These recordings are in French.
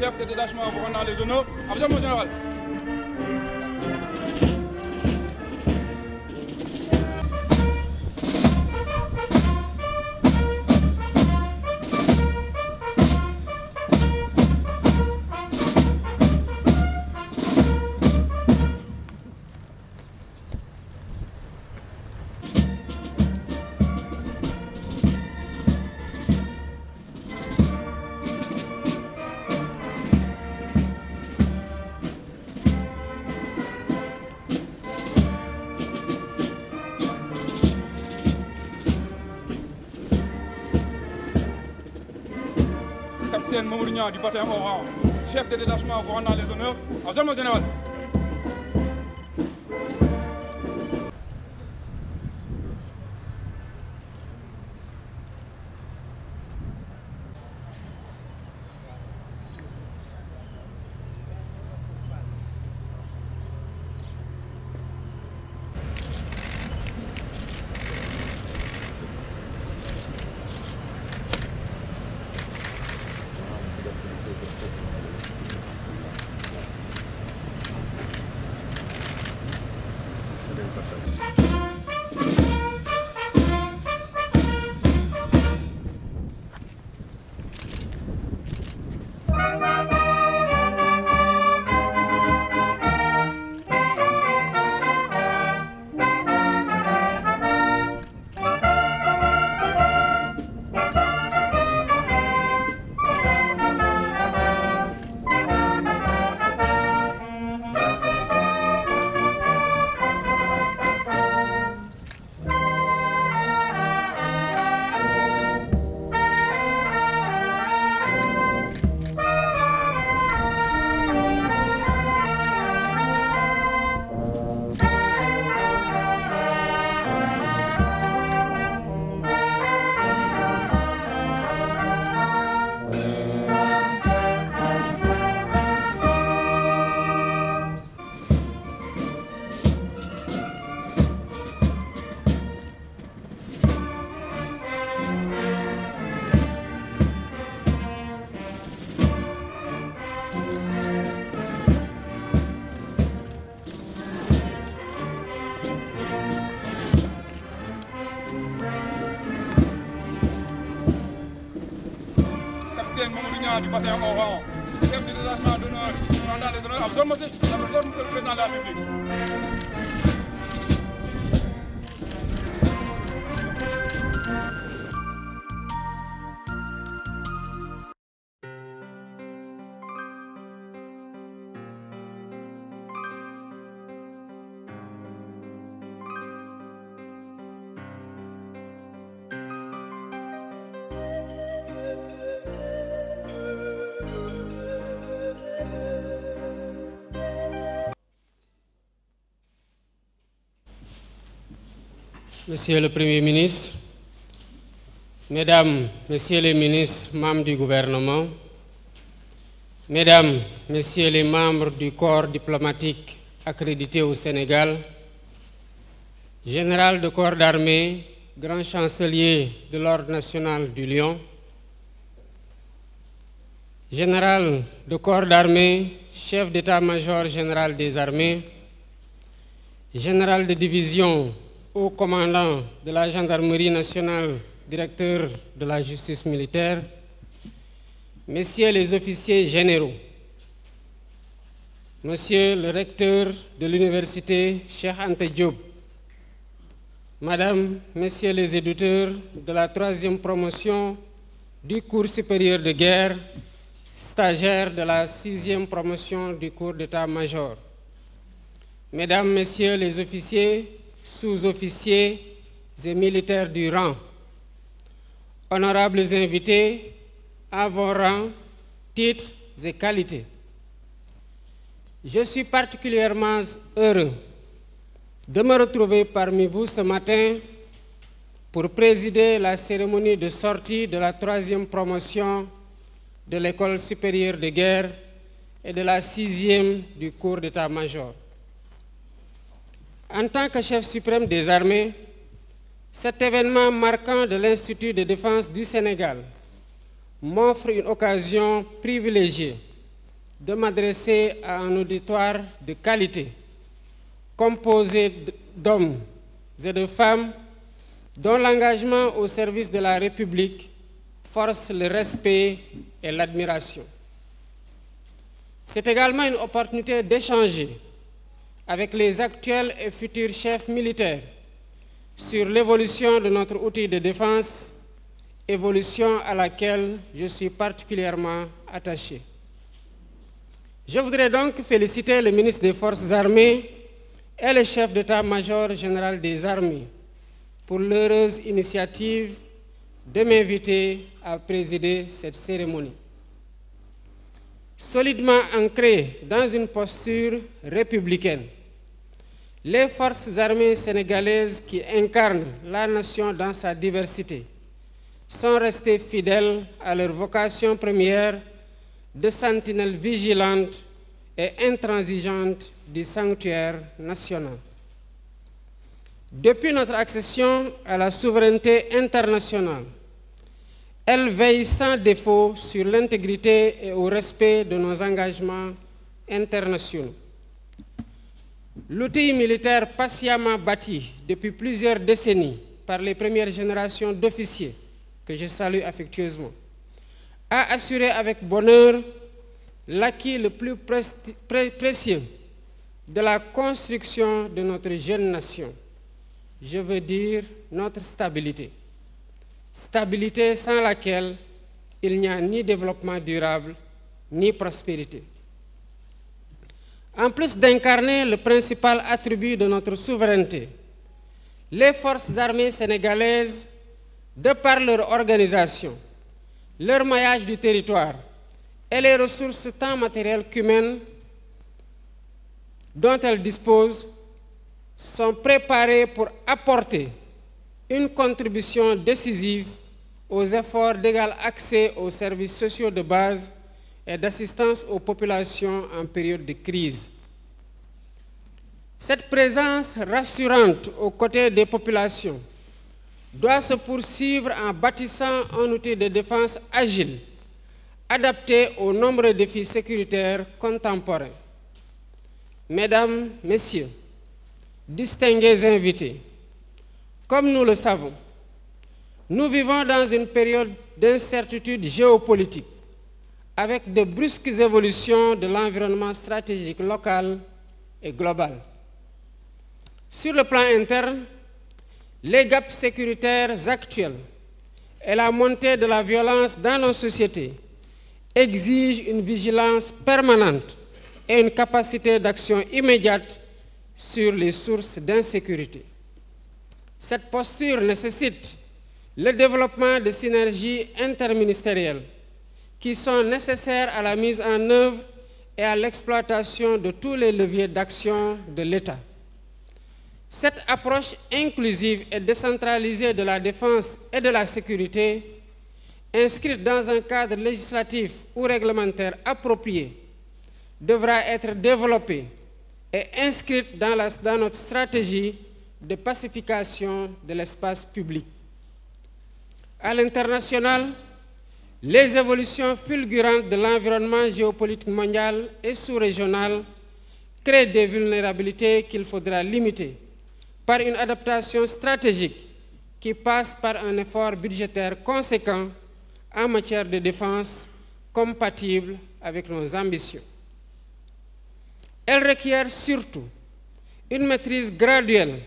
chef de détachement vous rendant les honneurs. Observe, mon général. Capitaine Mamadou Niang du bataillon au rang, chef de détachement vous rendant les honneurs. Observe, mon général. Mamadou Niang du bataillon au rang, chef du détachement d'honneur, rendant les honneurs. Observe, monsieur le président de la République. Monsieur le Premier ministre, Mesdames, Messieurs les ministres, membres du gouvernement, Mesdames, Messieurs les membres du corps diplomatique accrédité au Sénégal, Général de corps d'armée, Grand chancelier de l'Ordre national du Lion, Général de corps d'armée, chef d'état-major général des armées, Général de division, haut commandant de la gendarmerie nationale, directeur de la justice militaire, Messieurs les officiers généraux, Monsieur le recteur de l'université Cheikh Anta Diop, Madame, Messieurs les éditeurs de la 3e promotion du cours supérieur de guerre, stagiaires de la 6e promotion du cours d'état-major, Mesdames, Messieurs les officiers, sous-officiers et militaires du rang, honorables invités à vos rangs, titres et qualités. Je suis particulièrement heureux de me retrouver parmi vous ce matin pour présider la cérémonie de sortie de la 3e promotion de l'École supérieure de guerre et de la 6e du cours d'état-major. En tant que chef suprême des armées, cet événement marquant de l'Institut de défense du Sénégal m'offre une occasion privilégiée de m'adresser à un auditoire de qualité, composé d'hommes et de femmes dont l'engagement au service de la République force le respect et l'admiration. C'est également une opportunité d'échanger avec les actuels et futurs chefs militaires sur l'évolution de notre outil de défense, évolution à laquelle je suis particulièrement attaché. Je voudrais donc féliciter le ministre des Forces armées et le chef d'état-major général des armées pour l'heureuse initiative de m'inviter à présider cette cérémonie. Solidement ancrées dans une posture républicaine, les forces armées sénégalaises qui incarnent la nation dans sa diversité sont restées fidèles à leur vocation première de sentinelle vigilante et intransigeante du sanctuaire national. Depuis notre accession à la souveraineté internationale, elle veille sans défaut sur l'intégrité et au respect de nos engagements internationaux. L'outil militaire patiemment bâti depuis plusieurs décennies par les premières générations d'officiers, que je salue affectueusement, a assuré avec bonheur l'acquis le plus précieux de la construction de notre jeune nation. Je veux dire notre stabilité. Stabilité sans laquelle il n'y a ni développement durable, ni prospérité. En plus d'incarner le principal attribut de notre souveraineté, les forces armées sénégalaises, de par leur organisation, leur maillage du territoire et les ressources tant matérielles qu'humaines dont elles disposent, sont préparées pour apporter une contribution décisive aux efforts d'égal accès aux services sociaux de base et d'assistance aux populations en période de crise. Cette présence rassurante aux côtés des populations doit se poursuivre en bâtissant un outil de défense agile, adapté aux nombreux défis sécuritaires contemporains. Mesdames, Messieurs, distingués invités, comme nous le savons, nous vivons dans une période d'incertitude géopolitique, avec de brusques évolutions de l'environnement stratégique local et global. Sur le plan interne, les gaps sécuritaires actuels et la montée de la violence dans nos sociétés exigent une vigilance permanente et une capacité d'action immédiate sur les sources d'insécurité. Cette posture nécessite le développement de synergies interministérielles qui sont nécessaires à la mise en œuvre et à l'exploitation de tous les leviers d'action de l'État. Cette approche inclusive et décentralisée de la défense et de la sécurité, inscrite dans un cadre législatif ou réglementaire approprié, devra être développée et inscrite dans notre stratégie de pacification de l'espace public. À l'international, les évolutions fulgurantes de l'environnement géopolitique mondial et sous-régional créent des vulnérabilités qu'il faudra limiter par une adaptation stratégique qui passe par un effort budgétaire conséquent en matière de défense compatible avec nos ambitions. Elle requiert surtout une maîtrise graduelle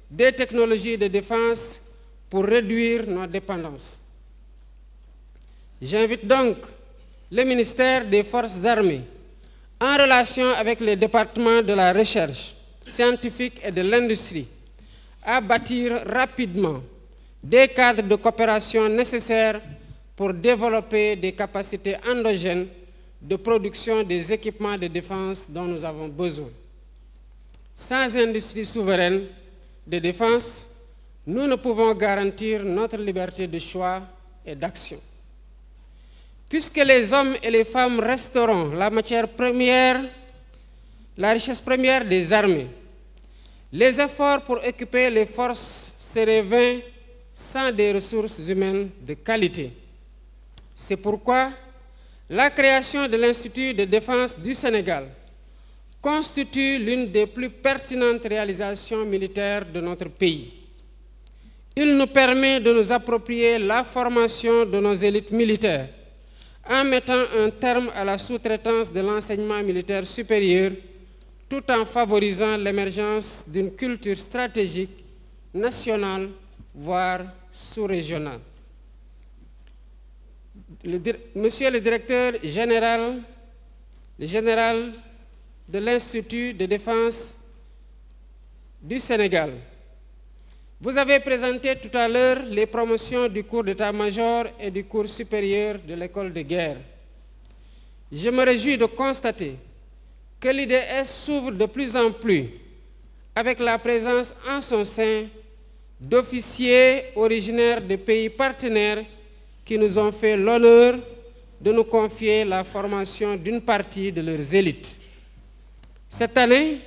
des technologies de défense pour réduire nos dépendances. J'invite donc le ministère des Forces armées, en relation avec les départements de la recherche scientifique et de l'industrie, à bâtir rapidement des cadres de coopération nécessaires pour développer des capacités endogènes de production des équipements de défense dont nous avons besoin. Sans industrie souveraine de défense, nous ne pouvons garantir notre liberté de choix et d'action. Puisque les hommes et les femmes resteront la matière première, la richesse première des armées, les efforts pour équiper les forces seraient vains sans des ressources humaines de qualité. C'est pourquoi la création de l'Institut de défense du Sénégal constitue l'une des plus pertinentes réalisations militaires de notre pays. Il nous permet de nous approprier la formation de nos élites militaires en mettant un terme à la sous-traitance de l'enseignement militaire supérieur tout en favorisant l'émergence d'une culture stratégique nationale, voire sous-régionale. Monsieur le directeur général, de l'Institut de défense du Sénégal, vous avez présenté tout à l'heure les promotions du cours d'état-major et du cours supérieur de l'école de guerre. Je me réjouis de constater que l'IDS s'ouvre de plus en plus avec la présence en son sein d'officiers originaires de pays partenaires qui nous ont fait l'honneur de nous confier la formation d'une partie de leurs élites. Cette année,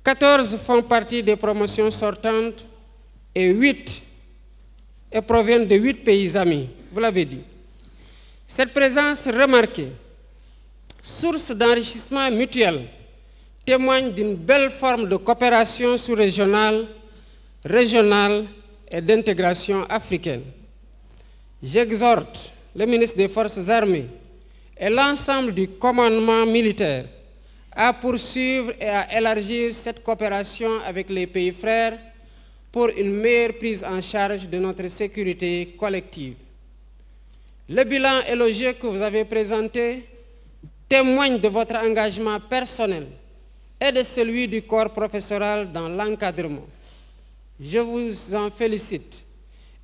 14 font partie des promotions sortantes et proviennent de 8 pays amis, vous l'avez dit. Cette présence remarquée, source d'enrichissement mutuel, témoigne d'une belle forme de coopération sous-régionale, régionale et d'intégration africaine. J'exhorte le ministre des Forces armées et l'ensemble du commandement militaire à poursuivre et à élargir cette coopération avec les pays frères pour une meilleure prise en charge de notre sécurité collective. Le bilan élogieux que vous avez présenté témoigne de votre engagement personnel et de celui du corps professoral dans l'encadrement. Je vous en félicite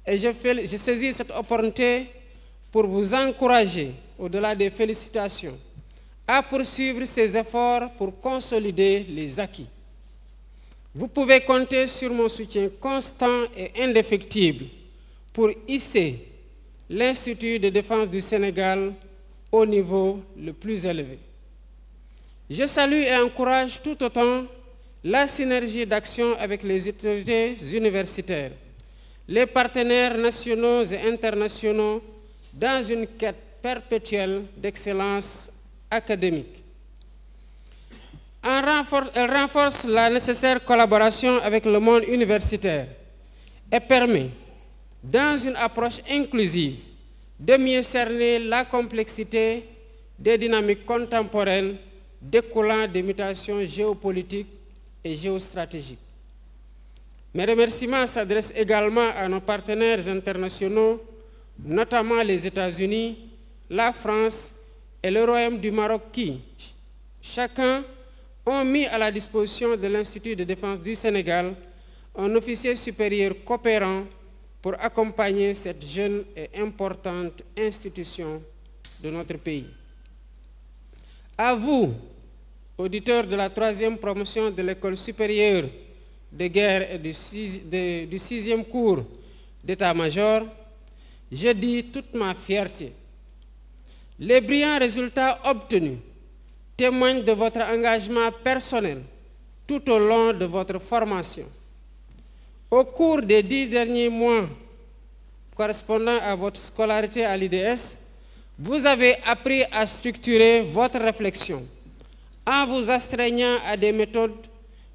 et je saisis cette opportunité pour vous encourager, au-delà des félicitations, à poursuivre ces efforts pour consolider les acquis. Vous pouvez compter sur mon soutien constant et indéfectible pour hisser l'Institut de défense du Sénégal au niveau le plus élevé. Je salue et encourage tout autant la synergie d'action avec les autorités universitaires, les partenaires nationaux et internationaux dans une quête perpétuelle d'excellence académique. Elle renforce la nécessaire collaboration avec le monde universitaire et permet, dans une approche inclusive, de mieux cerner la complexité des dynamiques contemporaines découlant des mutations géopolitiques et géostratégiques. Mes remerciements s'adressent également à nos partenaires internationaux, notamment les États-Unis, la France et le Royaume du Maroc qui, chacun, ont mis à la disposition de l'Institut de défense du Sénégal un officier supérieur coopérant pour accompagner cette jeune et importante institution de notre pays. À vous, auditeurs de la 3e promotion de l'École supérieure de guerre et du 6e cours d'état-major, je dis toute ma fierté. Les brillants résultats obtenus témoignent de votre engagement personnel tout au long de votre formation. Au cours des 10 derniers mois correspondant à votre scolarité à l'IDS, vous avez appris à structurer votre réflexion en vous astreignant à des méthodes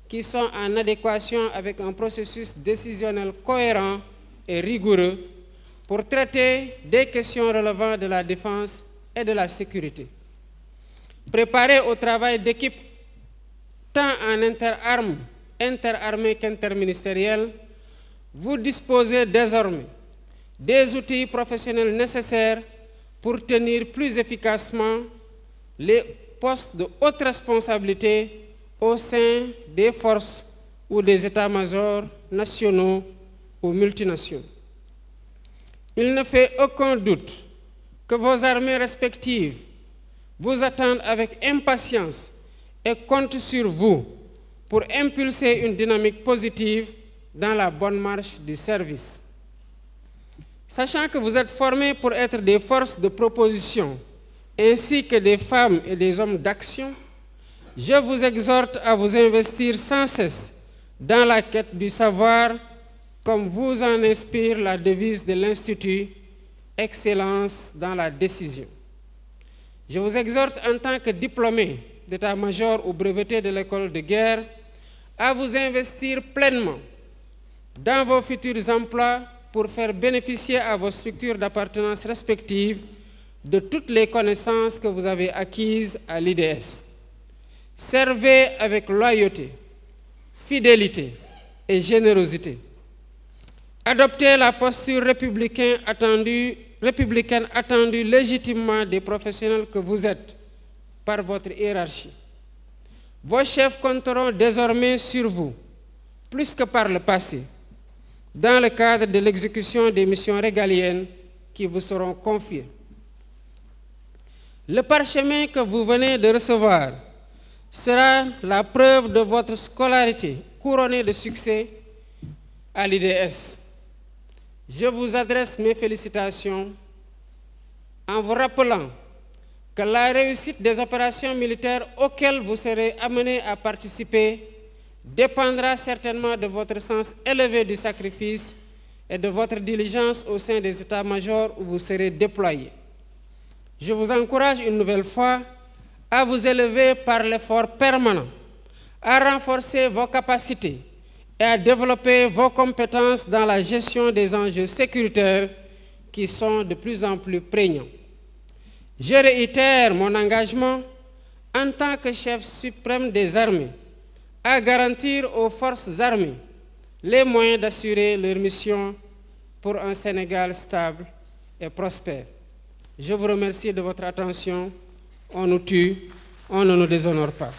qui sont en adéquation avec un processus décisionnel cohérent et rigoureux pour traiter des questions relevant de la défense et de la sécurité. Préparé au travail d'équipe tant en interarmée qu'interministériel, vous disposez désormais des outils professionnels nécessaires pour tenir plus efficacement les postes de haute responsabilité au sein des forces ou des états-majors nationaux ou multinationaux. Il ne fait aucun doute que vos armées respectives vous attendent avec impatience et comptent sur vous pour impulser une dynamique positive dans la bonne marche du service. Sachant que vous êtes formés pour être des forces de proposition ainsi que des femmes et des hommes d'action, je vous exhorte à vous investir sans cesse dans la quête du savoir, comme vous en inspire la devise de l'Institut « Excellence dans la décision ». Je vous exhorte en tant que diplômé d'état-major ou breveté de l'école de guerre à vous investir pleinement dans vos futurs emplois pour faire bénéficier à vos structures d'appartenance respectives de toutes les connaissances que vous avez acquises à l'IDS. Servez avec loyauté, fidélité et générosité. Adoptez la posture républicaine attendue légitimement des professionnels que vous êtes par votre hiérarchie. Vos chefs compteront désormais sur vous, plus que par le passé, dans le cadre de l'exécution des missions régaliennes qui vous seront confiées. Le parchemin que vous venez de recevoir sera la preuve de votre scolarité couronnée de succès à l'IDS. Je vous adresse mes félicitations en vous rappelant que la réussite des opérations militaires auxquelles vous serez amenés à participer dépendra certainement de votre sens élevé du sacrifice et de votre diligence au sein des états-majors où vous serez déployés. Je vous encourage une nouvelle fois à vous élever par l'effort permanent, à renforcer vos capacités et à développer vos compétences dans la gestion des enjeux sécuritaires qui sont de plus en plus prégnants. Je réitère mon engagement en tant que chef suprême des armées à garantir aux forces armées les moyens d'assurer leur mission pour un Sénégal stable et prospère. Je vous remercie de votre attention. On nous tue, on ne nous déshonore pas.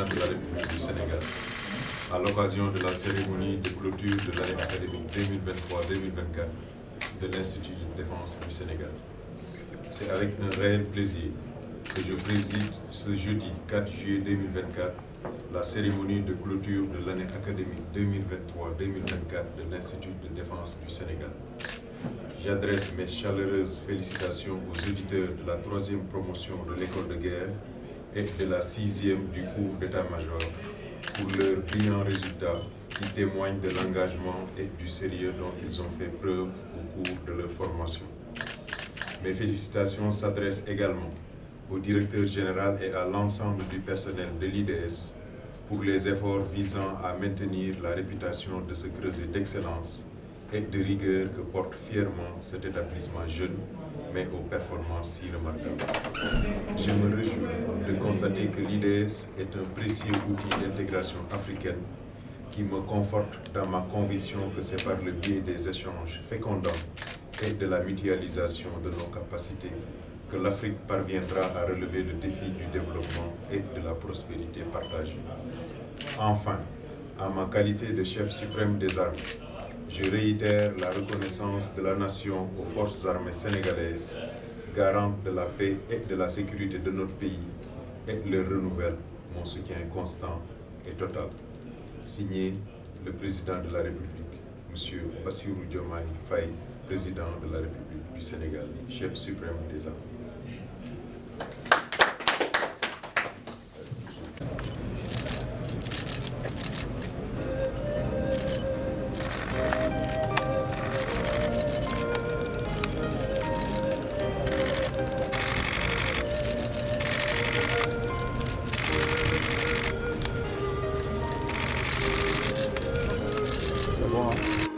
De la République du Sénégal, à l'occasion de la cérémonie de clôture de l'année académique 2023-2024 de l'Institut de défense du Sénégal. C'est avec un réel plaisir que je préside ce jeudi 4 juillet 2024 la cérémonie de clôture de l'année académique 2023-2024 de l'Institut de défense du Sénégal. J'adresse mes chaleureuses félicitations aux auditeurs de la 3e promotion de l'école de guerre et de la 6e du cours d'état-major pour leurs brillants résultats qui témoignent de l'engagement et du sérieux dont ils ont fait preuve au cours de leur formation. Mes félicitations s'adressent également au directeur général et à l'ensemble du personnel de l'IDS pour les efforts visant à maintenir la réputation de ce creuset d'excellence et de rigueur que porte fièrement cet établissement jeune, mais aux performances si remarquables. Je me réjouis de constater que l'IDS est un précieux outil d'intégration africaine qui me conforte dans ma conviction que c'est par le biais des échanges fécondants et de la mutualisation de nos capacités que l'Afrique parviendra à relever le défi du développement et de la prospérité partagée. Enfin, en ma qualité de chef suprême des armées, je réitère la reconnaissance de la nation aux forces armées sénégalaises, garantes de la paix et de la sécurité de notre pays, et leur renouvelle mon soutien constant et total. Signé le président de la République, M. Bassirou Diomaye Faye, président de la République du Sénégal, chef suprême des armées. Bon, hein.